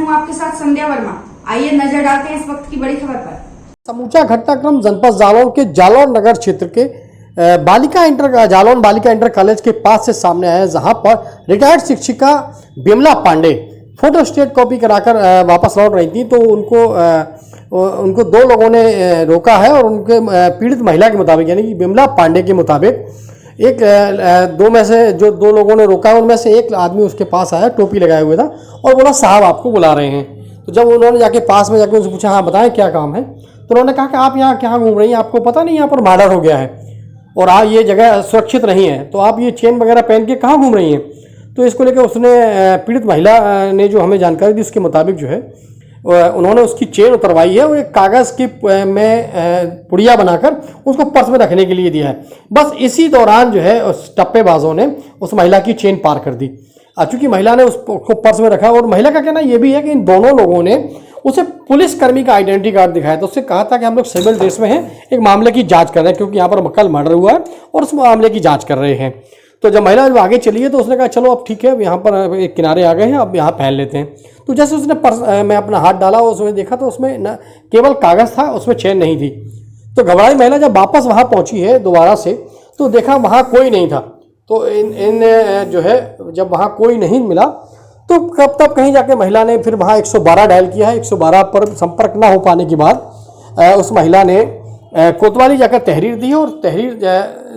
हूँ आपके साथ संध्या वर्मा। आइए नजर डालते हैं इस वक्त की बड़ी खबर पर। समूचा घटनाक्रम जनपद जालौन के जालौन नगर क्षेत्र के जालौन बालिका इंटर कॉलेज के पास से सामने आया है, जहां पर रिटायर्ड शिक्षिका Bimla Pande photostat copy कराकर वापस लौट रही थी। तो उनको दो लोगों ने रोका है और उनके पीड़ित महिला के मुताबिक यानी कि बिमला पांडे के मुताबिक दो में से जो दो लोगों ने रोका है उनमें से एक आदमी उसके पास आया, टोपी लगाए हुए था और बोला साहब आपको बुला रहे हैं। तो जब उन्होंने जाके पास में जाके उनसे पूछा हाँ बताएं क्या काम है, तो उन्होंने कहा कि आप यहाँ क्या घूम रही हैं, आपको पता नहीं यहाँ पर मर्डर हो गया है और ये जगह सुरक्षित नहीं है, तो आप ये चेन वगैरह पहन के कहाँ घूम रही हैं। तो इसको लेकर उसने पीड़ित महिला ने जो हमें जानकारी दी उसके मुताबिक जो है उन्होंने उसकी चेन उतरवाई है और एक कागज़ की में पुड़िया बनाकर उसको पर्स में रखने के लिए दिया है। बस इसी दौरान जो है उस टप्पेबाजों ने उस महिला की चेन पार कर दी। चूँकि महिला ने उसको पर्स में रखा और महिला का कहना ये भी है कि इन दोनों लोगों ने उसे पुलिसकर्मी का आइडेंटिटी कार्ड दिखाया, तो उससे कहा था कि हम लोग सिविल ड्रेस में हैं, एक मामले की जांच कर रहे हैं क्योंकि यहाँ पर कल मर्डर हुआ है और उस मामले की जांच कर रहे हैं। तो जब महिला जब आगे चली है तो उसने कहा चलो अब ठीक है, यहाँ पर एक किनारे आ गए हैं, अब यहाँ पहन लेते हैं। तो जैसे उसने पर्स में अपना हाथ डाला और उसमें देखा तो उसमें न केवल कागज़ था, उसमें चेन नहीं थी। तो घबराई महिला जब वापस वहाँ पहुँची है दोबारा से तो देखा वहाँ कोई नहीं था। तो इन जो है जब वहाँ कोई नहीं मिला तो कब तब कहीं जाके महिला ने फिर वहाँ 112 डायल किया है। 112 पर संपर्क ना हो पाने के बाद उस महिला ने कोतवाली जाकर तहरीर दी है और तहरीर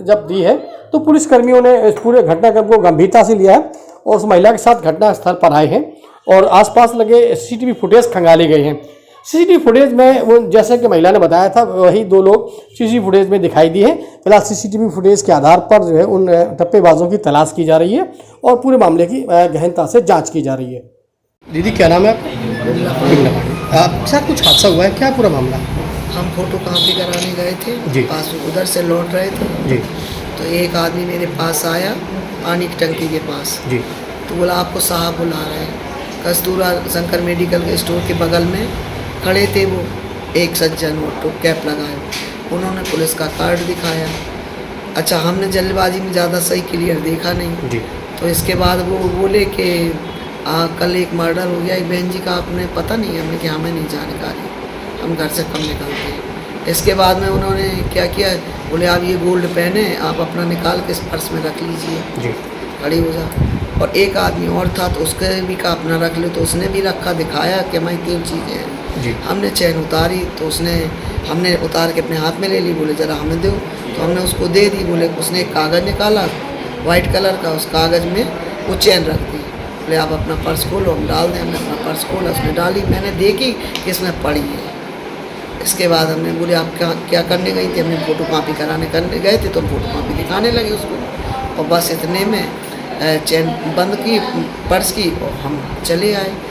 जब दी है तो पुलिसकर्मियों ने इस पूरे घटनाक्रम को गंभीरता से लिया है और उस महिला के साथ घटना स्थल पर आए हैं और आसपास लगे सीसीटीवी फुटेज खंगाले गए हैं। सीसीटीवी फुटेज में वो जैसे कि महिला ने बताया था वही दो लोग सीसीटीवी फुटेज में दिखाई दिए हैं। फिलहाल सीसीटीवी फुटेज के आधार पर जो है उन टप्पेबाजों की तलाश की जा रही है और पूरे मामले की गहनता से जांच की जा रही है। दीदी क्या नाम है आपका? आपके साथ कुछ हादसा हुआ है, क्या पूरा मामला? हम फोटो कॉपी कराने गए थे जी। पास उधर से लौट रहे थे जी तो एक आदमी मेरे पास आया पानी की टंकी के पास जी। तो बोला आपको साहब बुला रहे हैं। कस्तूरा शंकर मेडिकल के स्टोर के बगल में खड़े थे वो एक सज्जन, वो टोप कैप लगाए, उन्होंने पुलिस का कार्ड दिखाया। अच्छा हमने जल्दबाजी में ज़्यादा सही क्लियर देखा नहीं जी। तो इसके बाद वो बोले कि कल एक मर्डर हो गया एक बहन जी का, आपने पता नहीं है? हमने कि हमें नहीं जानकारी, हम घर से कम निकलते हैं। इसके बाद में उन्होंने क्या किया, बोले आप ये गोल्ड पहने, आप अपना निकाल के इस पर्स में रख लीजिए जी। खड़ी हो जा। और एक आदमी और था तो उसके भी का अपना रख ले, तो उसने भी रखा, दिखाया कि हमारी 3 चीज़ें हैं जी। हमने चैन उतारी तो हमने उतार के अपने हाथ में ले ली, बोले ज़रा हमें दो, तो हमने उसको दे दी। बोले उसने एक कागज़ निकाला वाइट कलर का, उस कागज़ में वो चैन रख दी। बोले आप अपना पर्स खोलो, हम डाल दें। हमने अपना पर्स खोला, उसने डाली, मैंने देखी कि इसमें पड़ी है। इसके बाद हमने बोले आप क्या करने गई थी? हमने फ़ोटो कॉपी करने गए थे तो फ़ोटो कॉपी दिखाने लगे उसको और बस इतने में चैन बंद की पर्स की और हम चले आए।